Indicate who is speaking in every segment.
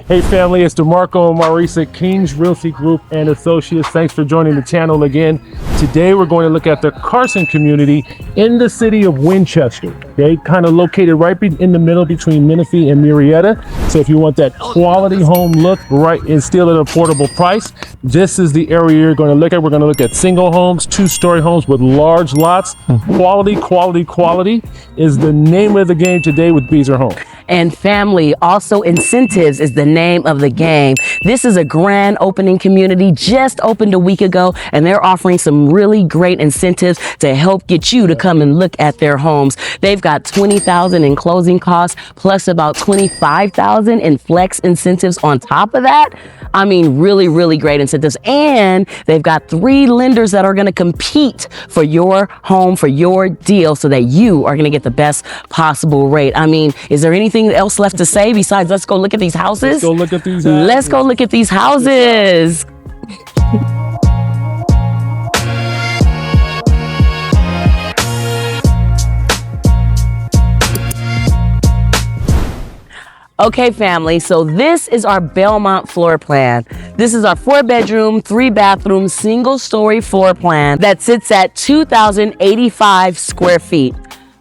Speaker 1: Hey family, it's DeMarco and Maurice at King's Realty Group and Associates. Thanks for joining the channel again. Today we're going to look at the Carson community in the city of Winchester. Okay, kind of located right in the middle between Menifee and Murrieta. So if you want that quality home look right and still at an affordable price, this is the area you're going to look at. We're going to look at single homes, two-story homes with large lots. Quality, quality, quality is the name of the game today with Beazer Homes.
Speaker 2: And family, also incentives is the name of the game. This is a grand opening community, just opened a week ago, and they're offering some really great incentives to help get you to come and look at their homes. They've got $20,000 in closing costs, plus about $25,000 in flex incentives on top of that. I mean, really, really great incentives. And they've got 3 lenders that are going to compete for your home, for your deal, so that you are going to get the best possible rate. I mean, is there anything else left to say besides let's go look at these houses?
Speaker 1: Let's go look at these houses.
Speaker 2: Let's go look at these houses. Okay, family, so this is our Belmont floor plan. This is our 4-bedroom, 3-bathroom, single-story floor plan that sits at 2,085 square feet.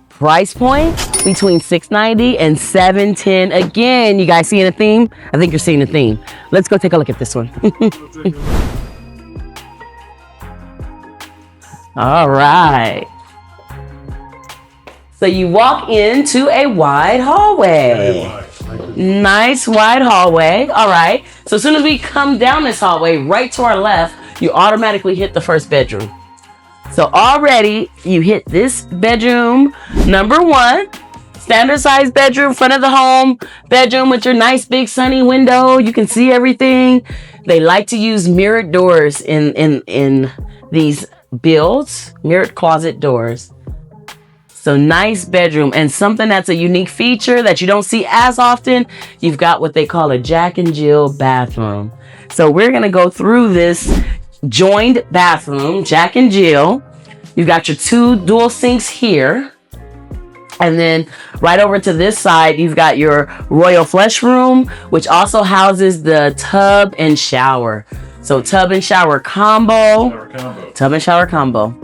Speaker 2: Price point between $690 and $710. Again, you guys seeing a theme? I think you're seeing a theme. Let's go take a look at this one. All right. So you walk into a wide hallway. Nice wide hallway. All right. So as soon as we come down this hallway, right to our left, you automatically hit the first bedroom. So already you hit this bedroom, number 1, standard size bedroom, front of the home, bedroom with your nice big sunny window. You can see everything. They like to use mirrored doors in these builds, mirrored closet doors. So nice bedroom, and something that's a unique feature that you don't see as often, you've got what they call a Jack and Jill bathroom. So we're gonna go through this joined bathroom, Jack and Jill. You've got your 2 dual sinks here. And then right over to this side, you've got your royal flush room, which also houses the tub and shower. So tub and shower combo. Tub and shower combo.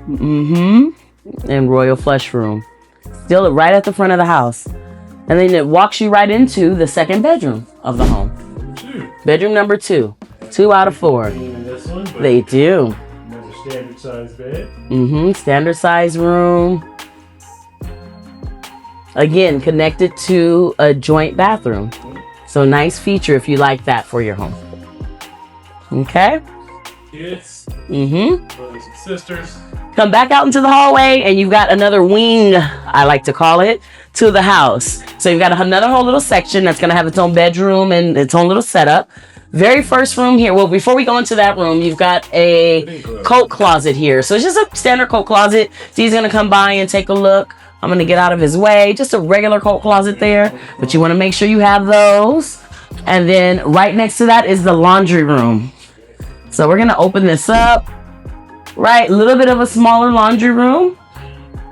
Speaker 2: And royal flush room. Still right at the front of the house. And then it walks you right into the 2nd bedroom of the home. Bedroom number 2. 2 out of 4. They do.
Speaker 1: Another standard size bed.
Speaker 2: Standard size room. Again, connected to a joint bathroom. So nice feature if you like that for your home. Okay.
Speaker 1: Kids. Brothers and sisters.
Speaker 2: Come back out into the hallway and you've got another wing, I like to call it, to the house. So you've got another whole little section that's going to have its own bedroom and its own little setup. Very first room here. Well, before we go into that room, you've got a coat closet here. So it's just a standard coat closet. He's going to come by and take a look. I'm going to get out of his way. Just a regular coat closet there. But you want to make sure you have those. And then right next to that is the laundry room. So we're going to open this up. Right, a little bit of a smaller laundry room,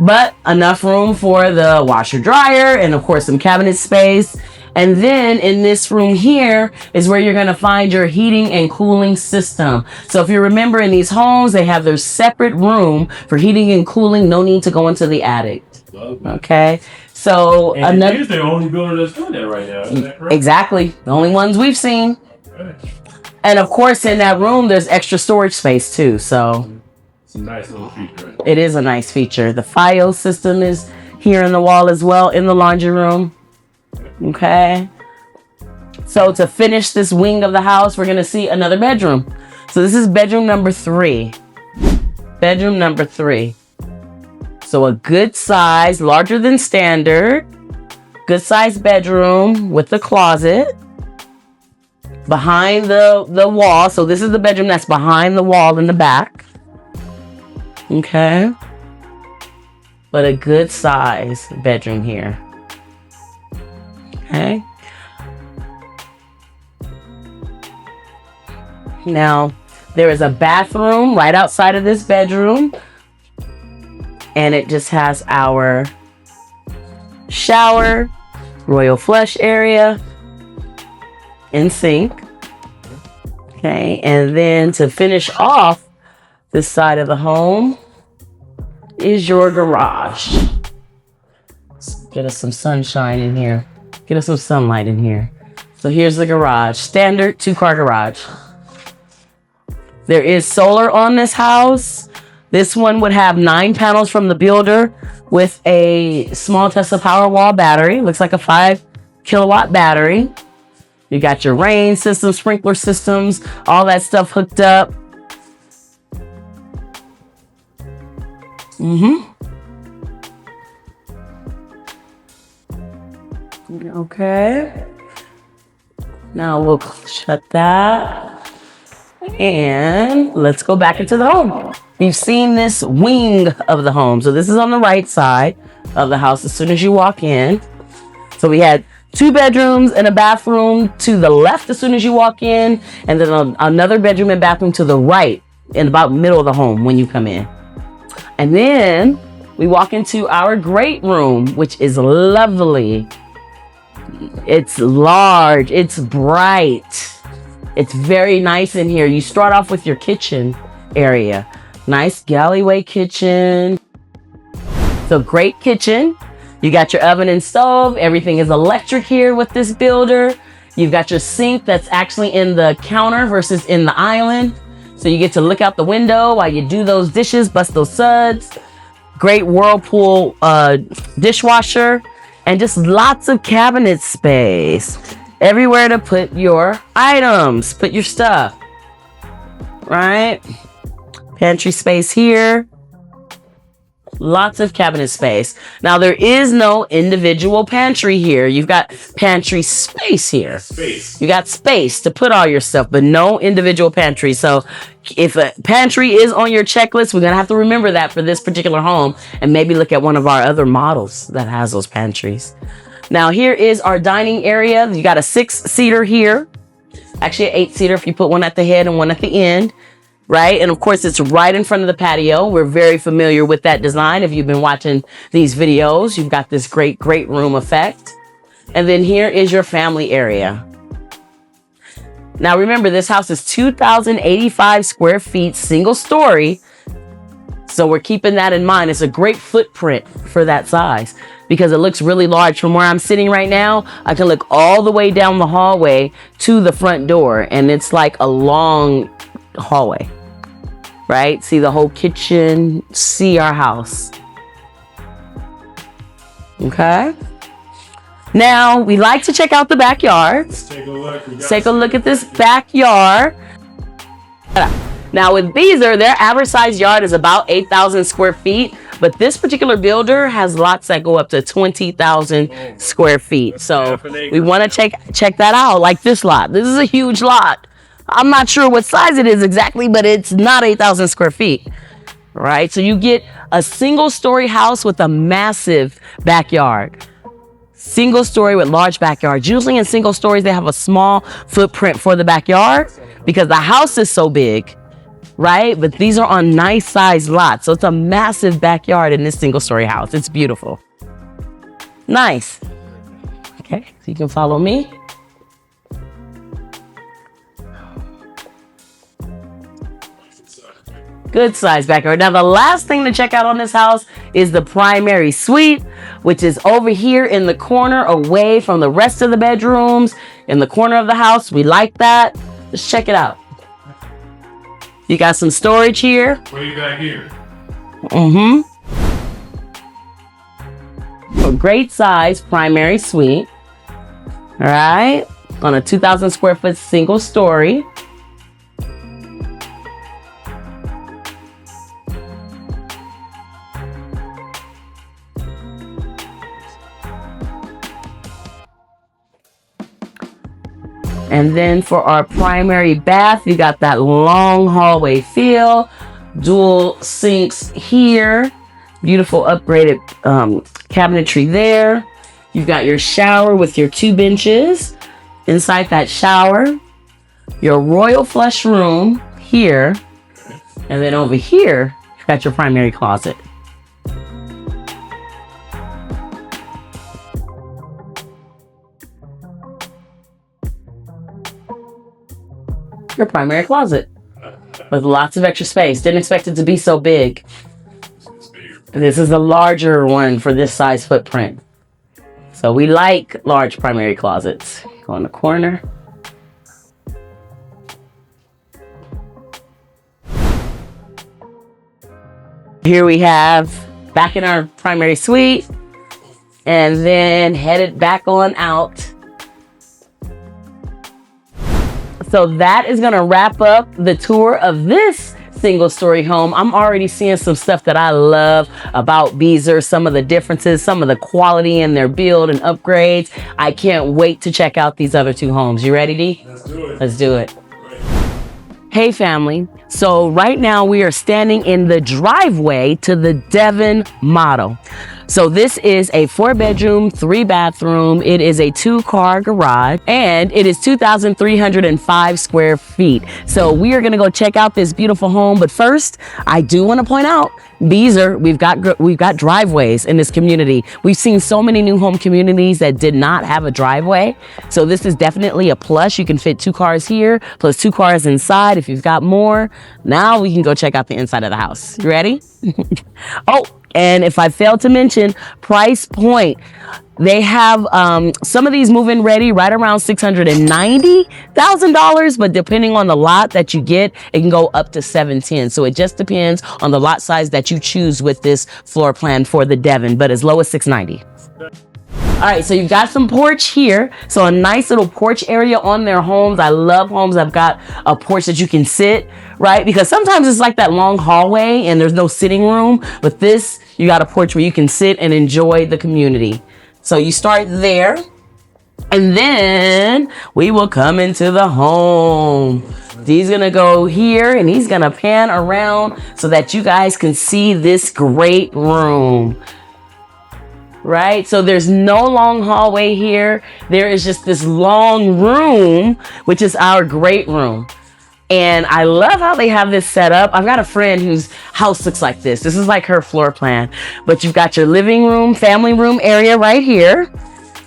Speaker 2: but enough room for the washer dryer and of course some cabinet space. And then in this room here is where you're going to find your heating and cooling system. So if you remember, in these homes, they have their separate room for heating and cooling. No need to go into the attic. Okay. So
Speaker 1: and it is the only builder that's doing that right now. Is that correct?
Speaker 2: Exactly. The only ones we've seen.
Speaker 1: Okay.
Speaker 2: And of course, in that room, there's extra storage space too. So
Speaker 1: it's a nice little feature. Right?
Speaker 2: It is a nice feature. The FiOS system is here in the wall as well in the laundry room. Okay. So to finish this wing of the house, we're going to see another bedroom. So this is bedroom number 3. Bedroom number 3. So a good size, larger than standard, good size bedroom with the closet behind the wall. So this is the bedroom that's behind the wall in the back. Okay. But a good size bedroom here. Okay. Now, there is a bathroom right outside of this bedroom. And it just has our shower, royal flush area, and sink. Okay, and then to finish off this side of the home is your garage. Let's get us some sunshine in here. Get us some sunlight in here. So here's the garage, standard 2-car garage. There is solar on this house. This one would have 9 panels from the builder with a small Tesla Powerwall battery. Looks like a 5-kilowatt battery. You got your rain system, sprinkler systems, all that stuff hooked up. Okay. Now we'll shut that. And let's go back into the home. We've seen this wing of the home. So this is on the right side of the house as soon as you walk in. So we had 2 bedrooms and a bathroom to the left as soon as you walk in, and then another bedroom and bathroom to the right in about middle of the home when you come in. And then we walk into our great room, which is lovely. It's large, it's bright, it's very nice in here. You start off with your kitchen area. Nice galleyway kitchen. So great kitchen. You got your oven and stove. Everything is electric here with this builder. You've got your sink that's actually in the counter versus in the island. So you get to look out the window while you do those dishes, bust those suds. Great Whirlpool dishwasher. And just lots of cabinet space. Everywhere to put your items, put your stuff. Right? Pantry space here. Lots of cabinet space. Now there is no individual pantry here. You've got pantry space here. You got space to put all your stuff, but no individual pantry. So if a pantry is on your checklist, we're gonna have to remember that for this particular home and maybe look at one of our other models that has those pantries. Now here is our dining area. You got a 6-seater here. Actually an 8-seater if you put one at the head and one at the end. Right? And of course, it's right in front of the patio. We're very familiar with that design. If you've been watching these videos, you've got this great room effect. And then here is your family area. Now, remember, this house is 2,085 square feet, single story. So we're keeping that in mind. It's a great footprint for that size because it looks really large. From where I'm sitting right now, I can look all the way down the hallway to the front door. And it's like a long hallway, right? See the whole kitchen, see our house. Okay. Now we like to check out the backyard. Let's take a look. Take a look at this backyard. Now with Beazer, their average size yard is about 8,000 square feet, but this particular builder has lots that go up to 20,000 square feet. So we want to check that out. Like this lot. This is a huge lot. I'm not sure what size it is exactly, but it's not 8,000 square feet, right? So you get a single story house with a massive backyard. Single story with large backyards. Usually in single stories, they have a small footprint for the backyard because the house is so big, right? But these are on nice sized lots. So it's a massive backyard in this single story house. It's beautiful. Nice. Okay, so you can follow me. Good size backyard. Now the last thing to check out on this house is the primary suite, which is over here in the corner away from the rest of the bedrooms in the corner of the house. We like that. Let's check it out. You got some storage here.
Speaker 1: What do you got here?
Speaker 2: A great size primary suite. All right. On a 2,000 square foot single story. And then for our primary bath, you got that long hallway feel, dual sinks here, beautiful upgraded cabinetry there. You've got your shower with your 2 benches. Inside that shower, your royal flush room here. And then over here, you've got your primary closet. your primary closet with lots of extra space. Didn't expect it to be so big. This is a larger one for this size footprint. So we like large primary closets. Go in the corner. Here we have back in our primary suite, and then headed back on out. So that is gonna wrap up the tour of this single story home. I'm already seeing some stuff that I love about Beazer, some of the differences, some of the quality in their build and upgrades. I can't wait to check out these other two homes. You ready, D?
Speaker 1: Let's do it.
Speaker 2: Let's do it. Hey family, so right now we are standing in the driveway to the Devon model. So this is a 4-bedroom, 3-bathroom. It is a 2-car garage, and it is 2,305 square feet. So we are gonna go check out this beautiful home. But first, I do want to point out, Beazer, we've got driveways in this community. We've seen so many new home communities that did not have a driveway. So this is definitely a plus. You can fit 2 cars here, plus 2 cars inside if you've got more. Now we can go check out the inside of the house. You ready? Oh, and if I failed to mention, price point. They have some of these move-in ready right around $690,000, but depending on the lot that you get, it can go up to $710,000. So it just depends on the lot size that you choose with this floor plan for the Devon, but as low as $690,000. All right, so you've got some porch here. So a nice little porch area on their homes. I love homes that have got a porch that you can sit, right? Because sometimes it's like that long hallway and there's no sitting room. But this, you got a porch where you can sit and enjoy the community. So you start there, and then we will come into the home. He's gonna go here and he's gonna pan around so that you guys can see this great room. Right? So there's no long hallway here. There is just this long room, which is our great room. And I love how they have this set up. I've got a friend whose house looks like this. This is like her floor plan. But you've got your living room, family room area right here,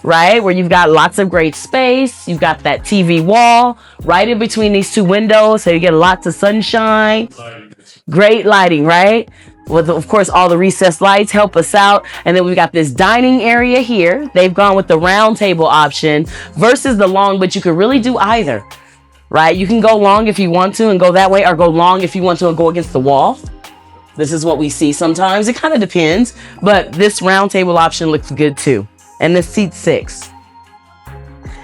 Speaker 2: right? Where you've got lots of great space. You've got that TV wall right in between these 2 windows. So you get lots of sunshine. Great lighting, right? With, of course, all the recessed lights help us out. And then we've got this dining area here. They've gone with the round table option versus the long, but you could really do either, right? You can go long if you want to and go that way, or go long if you want to and go against the wall. This is what we see sometimes. It kind of depends, but this round table option looks good too. And this seats 6.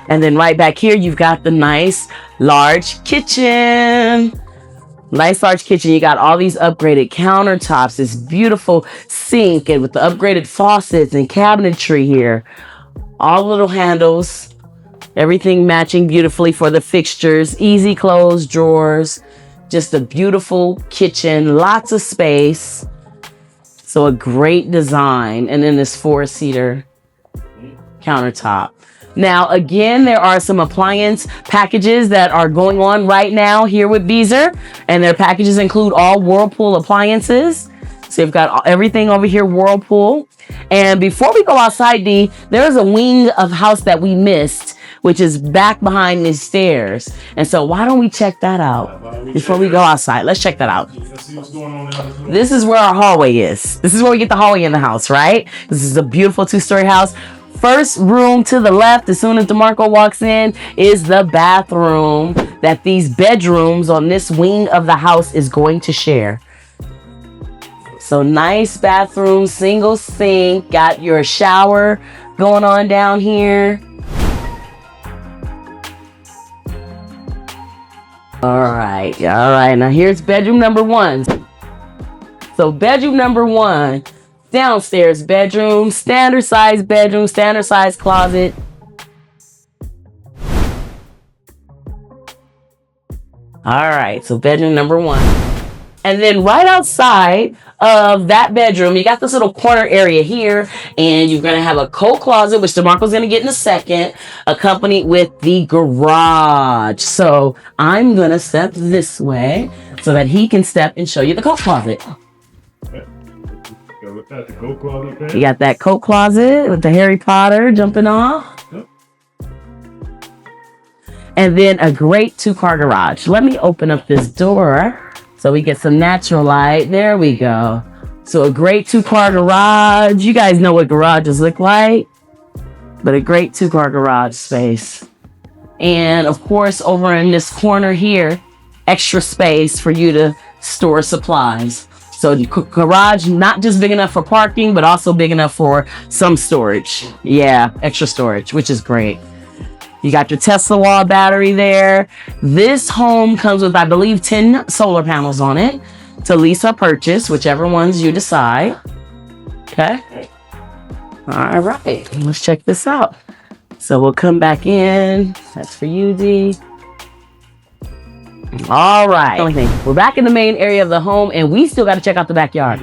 Speaker 2: And then right back here, you've got the nice large kitchen. Nice large kitchen. You got all these upgraded countertops, this beautiful sink, and with the upgraded faucets and cabinetry here. All little handles, everything matching beautifully for the fixtures, easy close drawers, just a beautiful kitchen, lots of space. So a great design. And then this 4-seater countertop. Now, again, there are some appliance packages that are going on right now here with Beazer, and their packages include all Whirlpool appliances. So you've got everything over here, Whirlpool. And before we go outside, D, there's a wing of house that we missed, which is back behind these stairs. And so why don't we check that out before we go outside? Let's check that out.
Speaker 1: Let's see what's going on there.
Speaker 2: This is where our hallway is. This is where we get the hallway in the house, right? This is a beautiful 2-story house. First room to the left, as soon as DeMarco walks in, is the bathroom that these bedrooms on this wing of the house is going to share. So nice bathroom, single sink, got your shower going on down here. All right. Now here's bedroom number 1. So bedroom number 1. Downstairs bedroom, standard size closet. All right, so bedroom number 1. And then right outside of that bedroom, you got this little corner area here, and you're gonna have a coat closet, which DeMarco's gonna get in a second, accompanied with the garage. So I'm gonna step this way so that he can step and show you the coat closet.
Speaker 1: The coat closet there.
Speaker 2: You got that coat closet with the Harry Potter jumping off.
Speaker 1: Yep.
Speaker 2: And then a great 2-car garage. Let me open up this door so we get some natural light. There we go. So a great 2-car garage. You guys know what garages look like, but a great 2-car garage space. And of course, over in this corner here, extra space for you to store supplies. So the garage, not just big enough for parking, but also big enough for some storage. Yeah, extra storage, which is great. You got your Tesla wall battery there. This home comes with, I believe, 10 solar panels on it to lease or purchase, whichever ones you decide. Okay. All right, let's check this out. So we'll come back in. That's for you, D. All right. We're back in the main area of the home, and we still got to check out the backyard.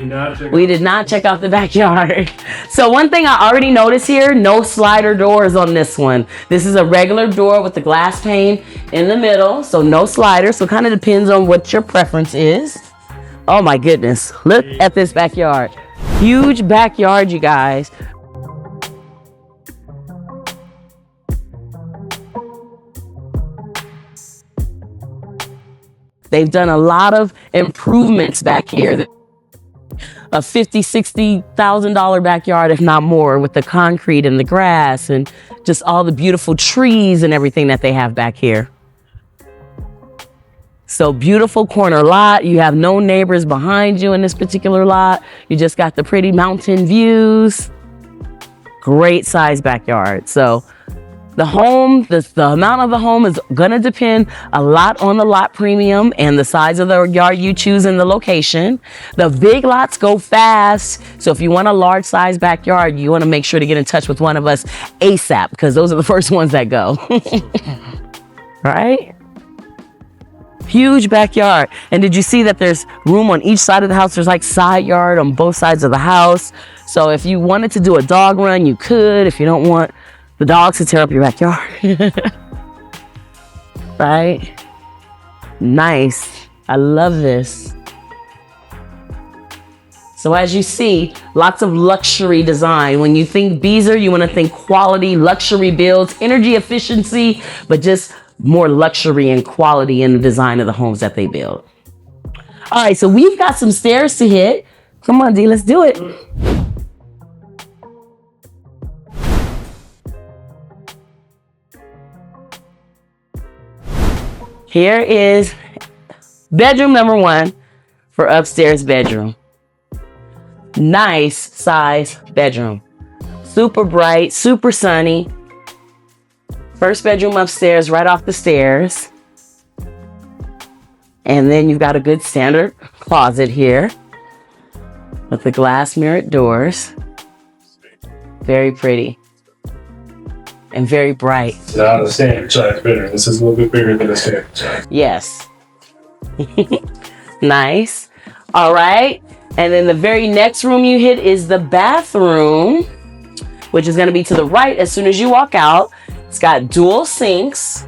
Speaker 2: We did not check out the backyard. So one thing I already noticed here, no slider doors on this one. This is a regular door with the glass pane in the middle, so no slider. So it kind of depends on what your preference is. Oh my goodness. Look at this backyard. Huge backyard, you guys. They've done a lot of improvements back here. A $50,000, $60,000 backyard, if not more, with the concrete and the grass and just all the beautiful trees and everything that they have back here. So beautiful corner lot. You have no neighbors behind you in this particular lot. You just got the pretty mountain views. Great size backyard. So the home, the amount of the home is gonna depend a lot on the lot premium and the size of the yard you choose and the location. The big lots go fast. So if you want a large size backyard, you wanna make sure to get in touch with one of us ASAP, because those are the first ones that go. Right? Huge backyard. And did you see that there's room on each side of the house? There's like side yard on both sides of the house. So if you wanted to do a dog run, you could, if you don't want the dogs to tear up your backyard. Right? Nice. I love this. So as you see, lots of luxury design. When you think Beazer, you want to think quality, luxury builds, energy efficiency, but just more luxury and quality in the design of the homes that they build. All right, so we've got some stairs to hit. Come on, D, let's do it. Here is bedroom number 1 for upstairs bedroom. Nice size bedroom. Super bright, super sunny. First bedroom upstairs, right off the stairs. And then you've got a good standard closet here with the glass mirrored doors. Very pretty. And very bright.
Speaker 1: It's not a standard size bedroom. This is a little bit bigger than a standard size.
Speaker 2: Yes. Nice. All right. And then the very next room you hit is the bathroom, which is going to be to the right as soon as you walk out. It's got dual sinks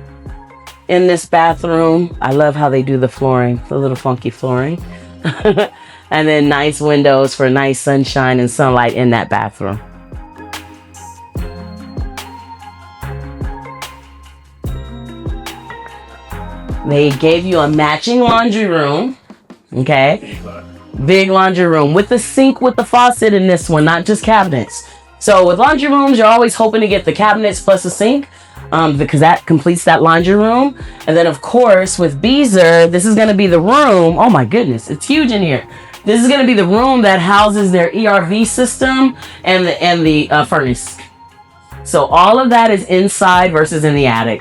Speaker 2: in this bathroom. I love how they do the flooring, the little funky flooring. And then nice windows for nice sunshine and sunlight in that bathroom. They gave you a matching laundry room, okay? Big laundry room with the sink with the faucet in this one, not just cabinets. So with laundry rooms, you're always hoping to get the cabinets plus a sink because that completes that laundry room. And then of course with Beazer, this is gonna be the room. Oh my goodness, it's huge in here. This is gonna be the room that houses their ERV system and the furnace. So all of that is inside versus in the attic.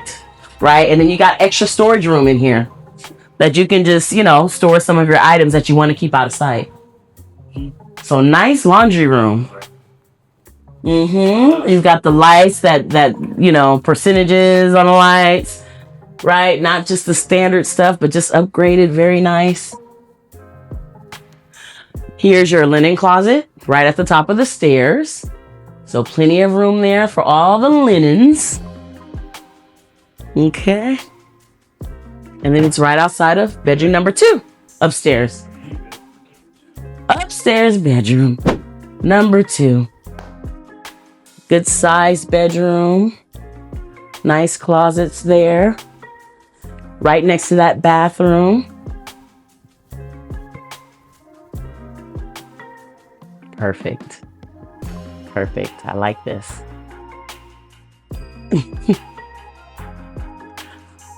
Speaker 2: Right? And then you got extra storage room in here that you can just, store some of your items that you want to keep out of sight. So nice laundry room. You've got the lights that percentages on the lights, right? Not just the standard stuff, but just upgraded. Very nice. Here's your linen closet right at the top of the stairs. So plenty of room there for all the linens. Okay. And then it's right outside of bedroom number 2, upstairs. Upstairs bedroom number 2. Good sized bedroom. Nice closets there. right next to that bathroom. Perfect. Perfect. I like this.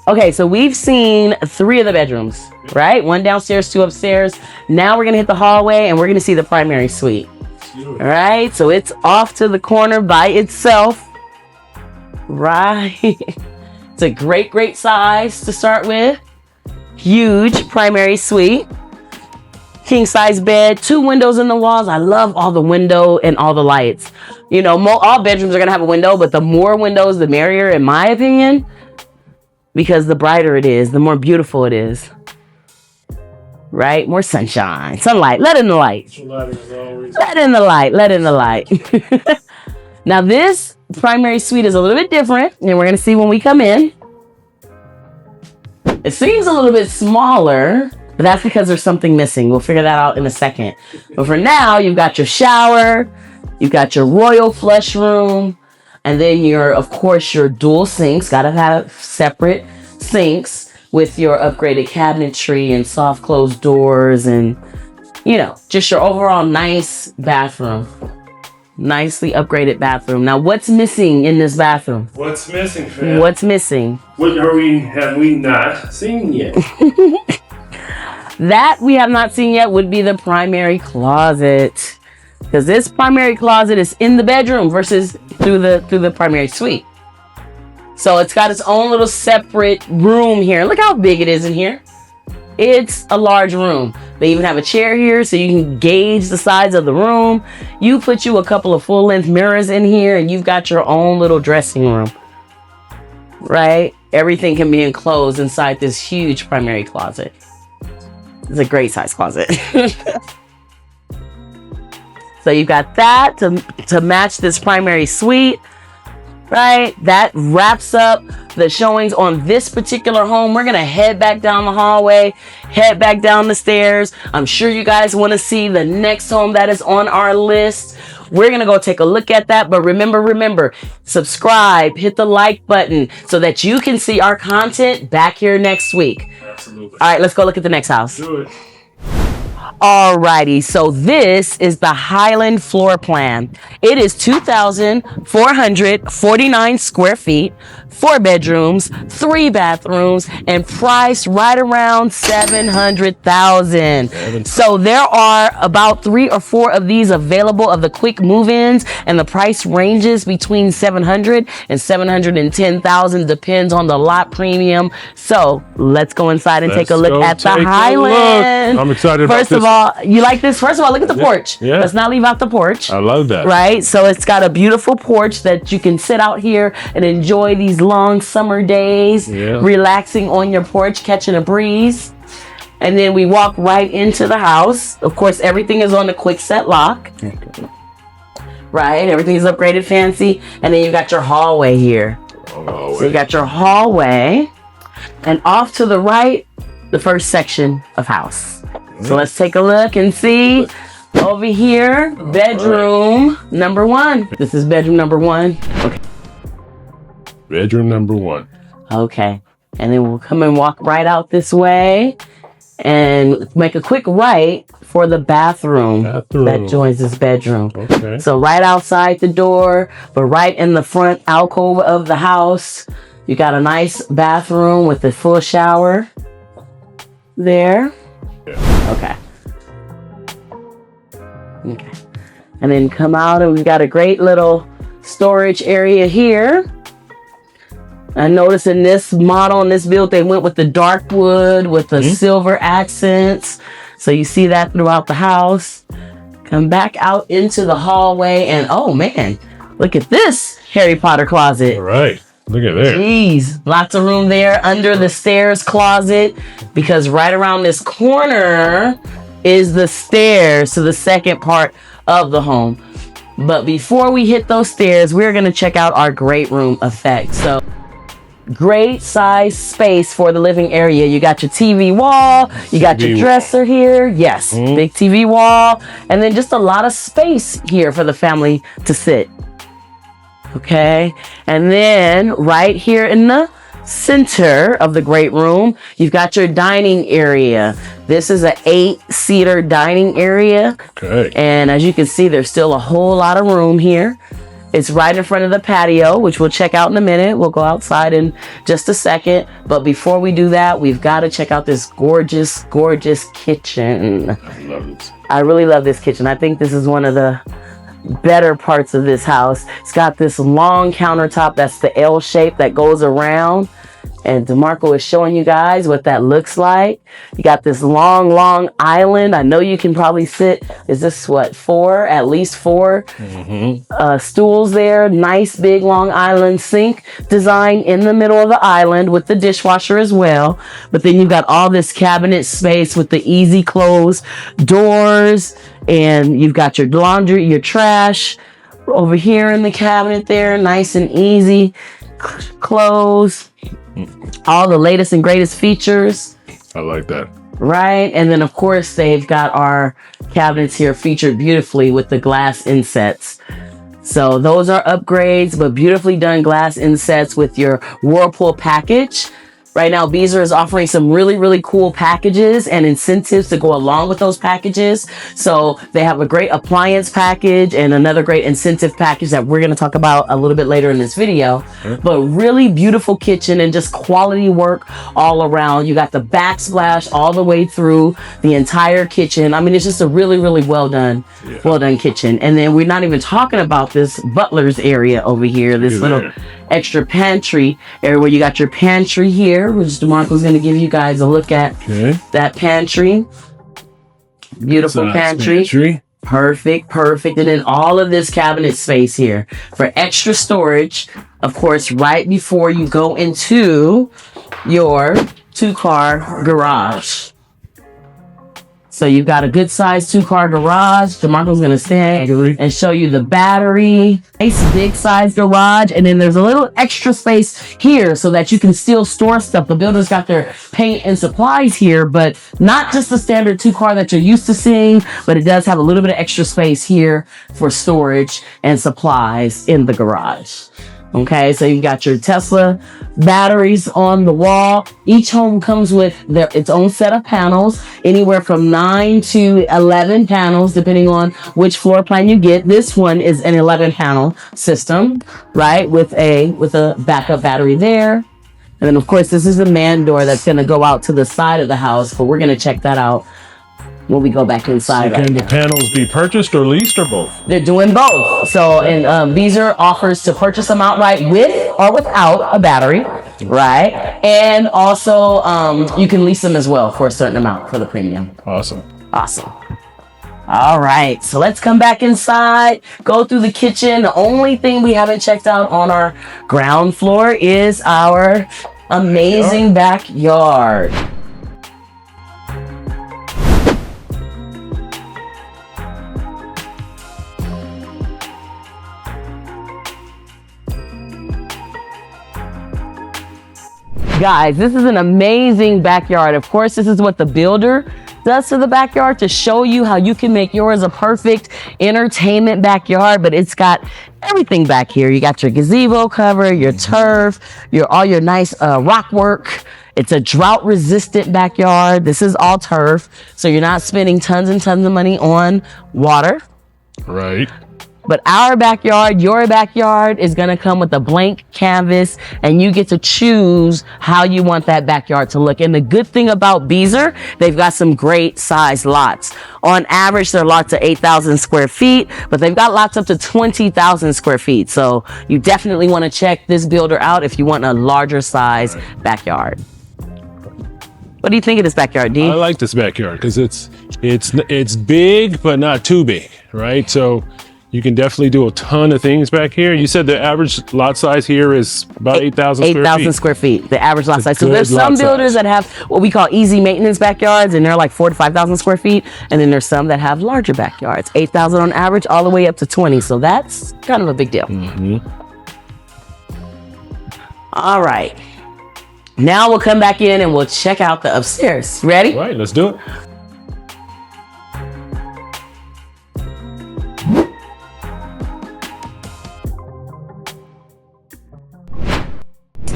Speaker 2: Okay, so we've seen 3 of the bedrooms, right? 1 downstairs, 2 upstairs. Now we're gonna hit the hallway and we're gonna see the primary suite. All right, so it's off to the corner by itself. Right. It's a great size to start with. Huge primary suite. King size bed, 2 windows in the walls. I love all the window and all the lights. You know, all bedrooms are gonna have a window, but the more windows, the merrier, in my opinion, because the brighter it is, the more beautiful it is. Right? More sunshine, sunlight. Let in the light. Let in the light. Let in the light. Now this primary suite is a little bit different, and we're gonna see when we come in. It seems a little bit smaller, but that's because there's something missing. We'll figure that out in a second. But for now, you've got your shower, you've got your royal flush room, and then of course, your dual sinks. Gotta have separate sinks with your upgraded cabinetry and soft closed doors and, you know, just your overall nice bathroom. Nicely upgraded bathroom. Now, what's missing in this bathroom?
Speaker 1: What's missing, fam?
Speaker 2: What's missing?
Speaker 1: What have we not seen yet?
Speaker 2: That we have not seen yet would be the primary closet, because this primary closet is in the bedroom versus through the primary suite. So it's got its own little separate room here. Look how big it is in here. It's a large room. They even have a chair here so you can gauge the size of the room. You put a couple of full-length mirrors in here and you've got your own little dressing room. Right? Everything can be enclosed inside this huge primary closet. It's a great size closet. So you've got that to match this primary suite. Right? That wraps up the showings on this particular home. We're going to head back down the hallway, head back down the stairs. I'm sure you guys want to see the next home that is on our list. We're going to go take a look at that. But remember, subscribe, hit the like button so that you can see our content back here next week.
Speaker 1: Absolutely.
Speaker 2: All right, let's go look at the next house.
Speaker 1: Do it.
Speaker 2: Alrighty, so this is the Highland floor plan. It is 2,449 square feet, 4 bedrooms, 3 bathrooms, and priced right around $700,000. So there are about 3 or 4 of these available of the quick move-ins, and the price ranges between $700,000 and $710,000, depends on the lot premium. So let's go inside and take a look at the Highland.
Speaker 1: I'm excited about this.
Speaker 2: First of all, you like this? First of all, look at the porch.
Speaker 1: Yeah.
Speaker 2: Let's not leave out the porch.
Speaker 1: I love that.
Speaker 2: Right? So it's got a beautiful porch that you can sit out here and enjoy these long summer days, relaxing on your porch, catching a breeze. And then we walk right into the house. Of course, everything is on the quick set lock. Okay. Right? Everything is upgraded fancy. And then you got your hallway here. So you got your hallway. And off to the right, the first section of house. So let's take a look and see over here, bedroom number 1. This is bedroom number 1. Okay.
Speaker 1: Bedroom number 1.
Speaker 2: Okay. And then we'll come and walk right out this way and make a quick right for the bathroom that joins this bedroom.
Speaker 1: Okay.
Speaker 2: So right outside the door, but right in the front alcove of the house, you got a nice bathroom with a full shower there. Okay. And then come out and we've got a great little storage area here. I noticed in this model, in this build, they went with the dark wood with the silver accents. So you see that throughout the house. Come back out into the hallway and oh man, look at this Harry Potter closet.
Speaker 1: All right. Look at that.
Speaker 2: Jeez, lots of room there under the stairs closet, because right around this corner is the stairs to the second part of the home. But before we hit those stairs, we're going to check out our great room effect. So great size space for the living area. You got your TV wall, you got your dresser here. Yes, big TV wall, and then just a lot of space here for the family to sit. Okay, and then right here in the center of the great room, you've got your dining area. This is an 8-seater dining area.
Speaker 1: Okay.
Speaker 2: And as you can see, there's still a whole lot of room here. It's right in front of the patio, which we'll check out in a minute. We'll go outside in just a second. But before we do that, we've got to check out this gorgeous, gorgeous kitchen.
Speaker 1: I love this.
Speaker 2: I really love this kitchen. I think this is one of the better parts of this house. It's got this long countertop that's the L shape that goes around. And DeMarco is showing you guys what that looks like. You got this long island. I know you can probably sit, is this what, at least four stools there. Nice big long island sink design in the middle of the island with the dishwasher as well. But then you've got all this cabinet space with the easy close doors. And you've got your laundry, your trash over here in the cabinet there. Nice and easy close. All the latest and greatest features.
Speaker 1: I like that.
Speaker 2: Right. And then, of course, they've got our cabinets here featured beautifully with the glass insets. So those are upgrades, but beautifully done glass insets with your Whirlpool package. Right now, Beazer is offering some really, really cool packages and incentives to go along with those packages. So they have a great appliance package and another great incentive package that we're going to talk about a little bit later in this video. But really beautiful kitchen and just quality work all around. You got the backsplash all the way through the entire kitchen. I mean, it's just a really, really well done kitchen. And then we're not even talking about this butler's area over here, this little extra pantry area where you got your pantry here, which DeMarco's going to give you guys a look at that pantry. Beautiful pantry. Perfect. And then all of this cabinet space here for extra storage, of course, right before you go into your 2-car garage. So you've got a good sized 2-car garage. DeMarco's gonna stand and show you the battery. Nice big size garage. And then there's a little extra space here so that you can still store stuff. The builders got their paint and supplies here, but not just the standard 2-car that you're used to seeing, but it does have a little bit of extra space here for storage and supplies in the garage. Okay, so you've got your Tesla batteries on the wall. Each home comes with its own set of panels, anywhere from 9 to 11 panels, depending on which floor plan you get. This one is an 11-panel system, right, with a backup battery there. And then, of course, this is the man door that's going to go out to the side of the house, but we're going to check that out when we go back inside.
Speaker 1: So can the panels be purchased or leased or both?
Speaker 2: They're doing both. So, and Beazer offers to purchase them outright with or without a battery, right? And also, you can lease them as well for a certain amount for the premium.
Speaker 1: Awesome.
Speaker 2: All right, so let's come back inside, go through the kitchen. The only thing we haven't checked out on our ground floor is our amazing backyard. Guys, this is an amazing backyard. Of course, this is what the builder does to the backyard to show you how you can make yours a perfect entertainment backyard, but it's got everything back here. You got your gazebo cover, your turf, all your nice rock work. It's a drought resistant backyard. This is all turf, so you're not spending tons and tons of money on water.
Speaker 1: Right.
Speaker 2: But our backyard, your backyard, is going to come with a blank canvas, and you get to choose how you want that backyard to look. And the good thing about Beazer, they've got some great size lots. On average, their lots are 8,000 square feet, but they've got lots up to 20,000 square feet. So you definitely want to check this builder out if you want a larger size backyard. What do you think of this backyard, D?
Speaker 1: I like this backyard because it's big, but not too big, right? So you can definitely do a ton of things back here. You said the average lot size here is about 8,000 square feet.
Speaker 2: 8,000 square feet, the average lot size. So there's some builders that have what we call easy maintenance backyards, and they're like 4,000 to 5,000 square feet. And then there's some that have larger backyards, 8,000 on average, all the way up to 20. So that's kind of a big deal. All right. Now we'll come back in and we'll check out the upstairs. Ready?
Speaker 1: All right, let's do it.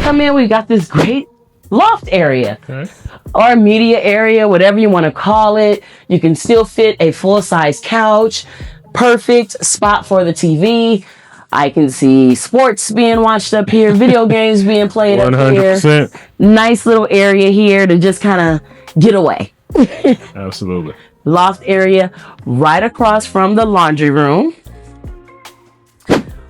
Speaker 2: come in, we've got this great loft area.
Speaker 1: Okay.
Speaker 2: Or media area, whatever you want to call it. You can still fit a full-size couch. Perfect spot for the TV. I can see sports being watched up here, video games being played up here.
Speaker 1: 100%.
Speaker 2: Nice little area here to just kind of get away.
Speaker 1: Absolutely.
Speaker 2: Loft area right across from the laundry room.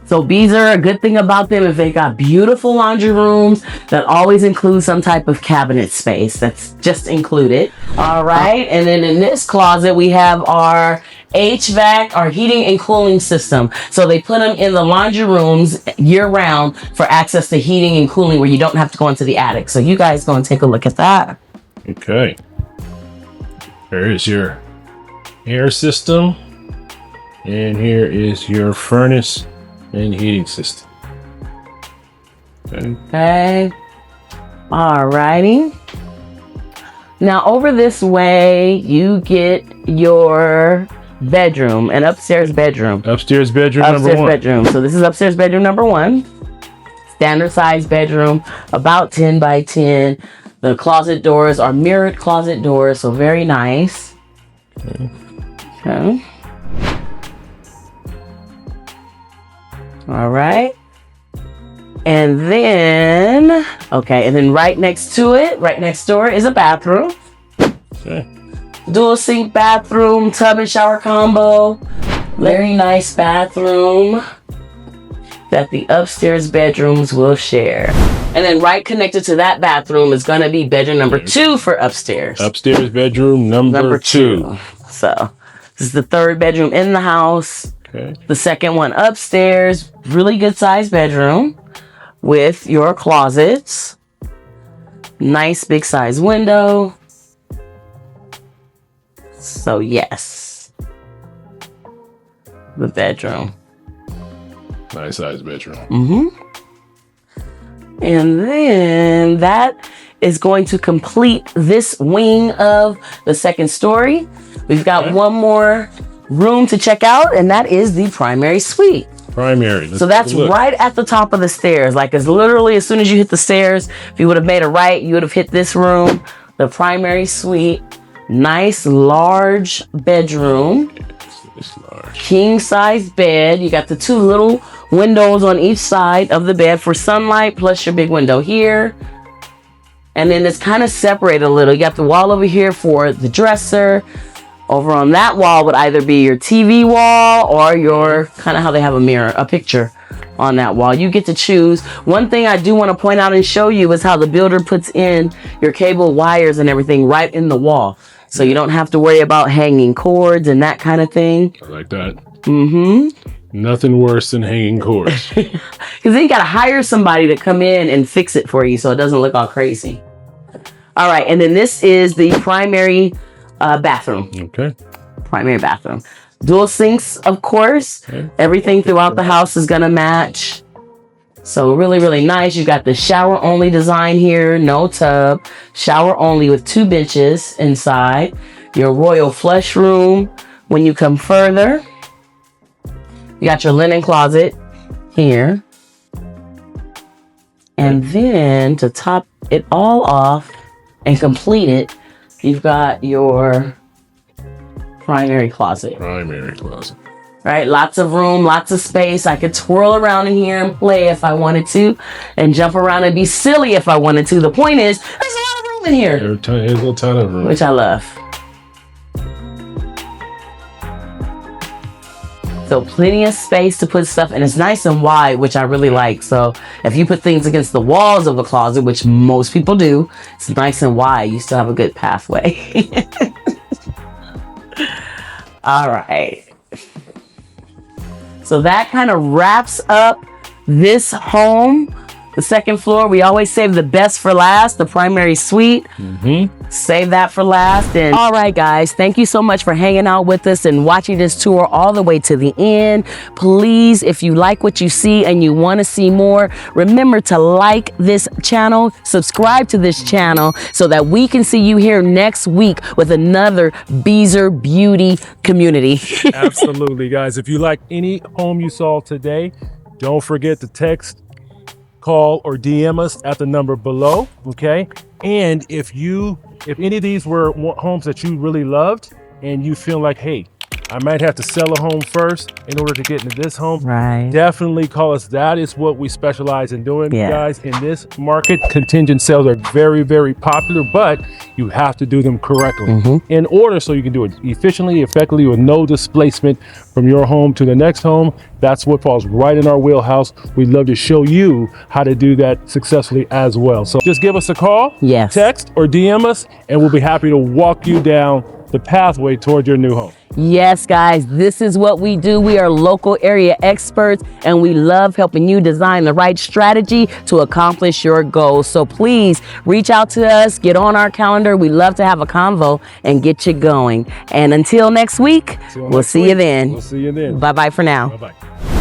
Speaker 2: So Beazer, a good thing about them is they got beautiful laundry rooms that always include some type of cabinet space that's just included. All right, and then in this closet we have our HVAC, our heating and cooling system. So they put them in the laundry rooms year round for access to heating and cooling where you don't have to go into the attic. So you guys go and take a look at that.
Speaker 1: Okay. There is your air system. And here is your furnace and heating system.
Speaker 2: Okay. Alrighty. Now over this way, you get your bedroom, an upstairs bedroom.
Speaker 1: Upstairs bedroom number
Speaker 2: Upstairs
Speaker 1: one.
Speaker 2: bedroom. So this is upstairs bedroom number one. Standard size bedroom, about 10 by 10. The closet doors are mirrored closet doors, so very nice. Okay. All right. And then, okay, and then right next to it, right next door is a bathroom.
Speaker 1: Okay.
Speaker 2: Dual sink bathroom, tub and shower combo. Very nice bathroom that the upstairs bedrooms will share. And then right connected to that bathroom is gonna be bedroom number 2 for upstairs.
Speaker 1: Upstairs bedroom number two.
Speaker 2: So this is the third bedroom in the house.
Speaker 1: Okay.
Speaker 2: The second one upstairs, really good sized bedroom with your closets. Nice big size window. So yes, the bedroom.
Speaker 1: Nice size bedroom.
Speaker 2: And then that is going to complete this wing of the second story. We've got one more room to check out, and that is the primary suite.
Speaker 1: Primary.
Speaker 2: So that's right at the top of the stairs. Like it's literally as soon as you hit the stairs, if you would have made a right, you would have hit this room, the primary suite. Nice large bedroom.
Speaker 1: It's large.
Speaker 2: King size bed. You got the 2 little windows on each side of the bed for sunlight, plus your big window here. And then it's kind of separated a little. You got the wall over here for the dresser. Over on that wall would either be your TV wall or your kind of how they have a mirror, a picture on that wall. You get to choose. One thing I do want to point out and show you is how the builder puts in your cable wires and everything right in the wall. So you don't have to worry about hanging cords and that kind of thing.
Speaker 1: I like that. Nothing worse than hanging cords.
Speaker 2: Because then you got to hire somebody to come in and fix it for you so it doesn't look all crazy. All right. And then this is the primary bathroom.
Speaker 1: Okay.
Speaker 2: Primary bathroom. Dual sinks, of course.
Speaker 1: Okay.
Speaker 2: Everything throughout the house is going to match. So really, really nice. You got the shower only design here. No tub. Shower only with 2 benches inside. Your royal flush room. When you come further, you got your linen closet here. And then to top it all off and complete it, you've got your primary closet.
Speaker 1: Primary closet.
Speaker 2: Right? Lots of room, lots of space. I could twirl around in here and play if I wanted to, and jump around and be silly if I wanted to. The point is, there's a lot of room in here,
Speaker 1: There's a ton of room.
Speaker 2: which I love. So plenty of space to put stuff, and it's nice and wide, which I really like. So if you put things against the walls of the closet, which most people do, it's nice and wide. You still have a good pathway. All right. So that kind of wraps up this home. The second floor, we always save the best for last, the primary suite. Save that for last. And all right, guys, thank you so much for hanging out with us and watching this tour all the way to the end. Please, if you like what you see and you want to see more, remember to like this channel, subscribe to this channel so that we can see you here next week with another Beazer Beauty community.
Speaker 1: Absolutely, guys. If you like any home you saw today, don't forget to text, call or DM us at the number below, okay? And if any of these were homes that you really loved and you feel like, hey, I might have to sell a home first in order to get into this home.
Speaker 2: Right.
Speaker 1: Definitely call us. That is what we specialize in doing,
Speaker 2: Yeah.
Speaker 1: guys. In this market, contingent sales are very, very popular, but you have to do them correctly in order so you can do it efficiently, effectively, with no displacement from your home to the next home. That's what falls right in our wheelhouse. We'd love to show you how to do that successfully as well. So just give us a call,
Speaker 2: Yes.
Speaker 1: text, or DM us, and we'll be happy to walk you down the pathway toward your new home.
Speaker 2: Yes, guys, this is what we do. We are local area experts, and we love helping you design the right strategy to accomplish your goals. So please reach out to us, get on our calendar. We love to have a convo and get you going. And until next week, we'll see you then.
Speaker 1: We'll see you then.
Speaker 2: Bye-bye for now.
Speaker 1: Bye-bye.